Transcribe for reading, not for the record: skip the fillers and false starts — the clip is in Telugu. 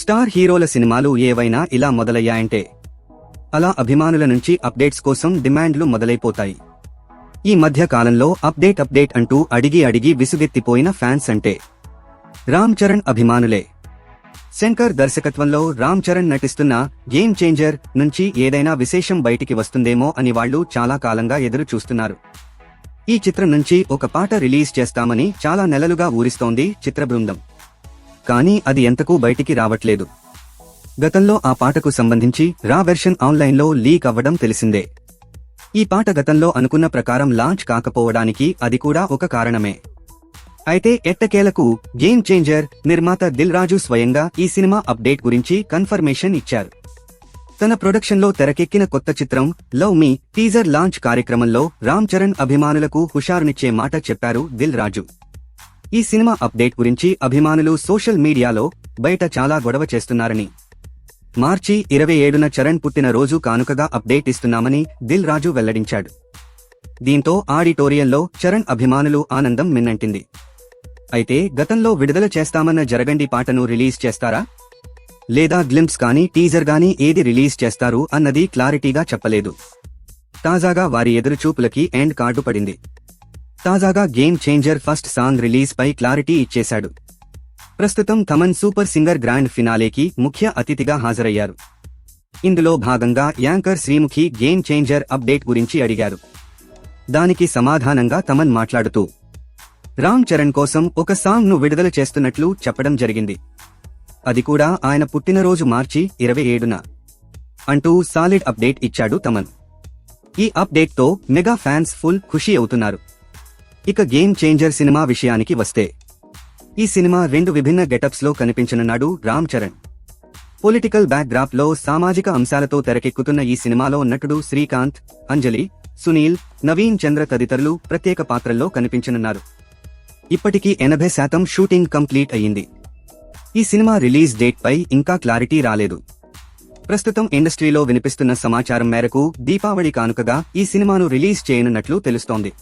స్టార్ హీరోల సినిమాలు ఏవైనా ఇలా మొదలయ్యాయంటే అలా అభిమానుల నుంచి అప్డేట్స్ కోసం డిమాండ్లు మొదలైపోతాయి. ఈ మధ్య కాలంలో అప్డేట్ అంటూ అడిగి విసుగెత్తిపోయిన ఫ్యాన్స్ అంటే రామ్ చరణ్ అభిమానులే. శంకర్ దర్శకత్వంలో రామ్ చరణ్ నటిస్తున్న గేమ్ చేంజర్ నుంచి ఏదైనా విశేషం బయటికి వస్తుందేమో అని వాళ్లు చాలా కాలంగా ఎదురు చూస్తున్నారు. ఈ చిత్రం నుంచి ఒక పాట రిలీజ్ చేస్తామని చాలా నెలలుగా ఊరిస్తోంది చిత్ర బృందం. కానీ అది ఎంతకూ బయటికి రావట్లేదు. గతంలో ఆ పాటకు సంబంధించి రా వెర్షన్ ఆన్లైన్లో లీక్ అవ్వడం తెలిసిందే. ఈ పాట గతంలో అనుకున్న ప్రకారం లాంచ్ కాకపోవడానికి అది కూడా ఒక కారణమే. అయితే ఎట్టకేలకు గేమ్ చేంజర్ నిర్మాత దిల్ రాజు స్వయంగా ఈ సినిమా అప్డేట్ గురించి కన్ఫర్మేషన్ ఇచ్చారు. తన ప్రొడక్షన్లో తెరకెక్కిన కొత్త చిత్రం లవ్ మీ టీజర్ లాంచ్ కార్యక్రమంలో రామ్ చరణ్ అభిమానులకు హుషారునిచ్చే మాట చెప్పారు దిల్ రాజు. ఈ సినిమా అప్డేట్ గురించి అభిమానులు సోషల్ మీడియాలో బయట చాలా గొడవ చేస్తున్నారని, మార్చి 27న చరణ్ పుట్టినరోజు కానుకగా అప్డేట్ ఇస్తున్నామని దిల్ రాజు వెల్లడించాడు. దీంతో ఆడిటోరియంలో చరణ్ అభిమానులు ఆనందం మిన్నంటింది. అయితే గతంలో విడుదల చేస్తామన్న జరగండి పాటను రిలీజ్ చేస్తారా లేదా గ్లింప్స్ కానీ టీజర్ గానీ ఏది రిలీజ్ చేస్తారు అన్నది క్లారిటీగా చెప్పలేదు. తాజాగా వారి ఎదురుచూపులకి ఎండ్ కార్డు పడింది. తాజాగా game changer first song release పై క్లారిటీ ఇచ్చేశాడు. ప్రస్తుతం తమన్ సూపర్ సింగర్ గ్రాండ్ ఫినాలేకి ముఖ్య అతిథిగా హాజరయ్యారు. ఇందులో భాగంగా anchor Sreemukhi game changer update గురించి అడిగారు. దానికి సమాధానంగా తమన్ మాట్లాడుతూ రామ్ చరణ్ కోసం ఒక సాంగ్ ను విడుదల చేస్తున్నట్లు చెప్పడం జరిగింది. అది కూడా ఆయన పుట్టినరోజు మార్చి 27న అంటూ సాలిడ్ అప్డేట్ ఇచ్చాడు తమన్. ఈ అప్డేట్ తో మెగా ఫ్యాన్స్ ఫుల్ ఖుషి అవుతున్నారు. ఇక గేమ్ చేంజర్ సినిమా విషయానికి వస్తే ఈ సినిమా 2 విభిన్న గెటప్స్ లో కనిపించనున్నాడు Ram Charan. Political backdrop లో సామాజిక అంశాలతో తెరకెక్కుతున్న ఈ సినిమాలో నటుడు శ్రీకాంత్, అంజలి, సునీల్, నవీన్ చంద్ర తదితరులు ప్రత్యేక పాత్రల్లో కనిపించనున్నారు. ఇప్పటికీ 80% షూటింగ్ కంప్లీట్ అయ్యింది. ఈ సినిమా రిలీజ్ డేట్ పై ఇంకా క్లారిటీ రాలేదు. ప్రస్తుతం ఇండస్ట్రీలో వినిపిస్తున్న సమాచారం మేరకు దీపావళి కానుకగా ఈ సినిమాను రిలీజ్ చేయనున్నట్లు తెలుస్తోంది.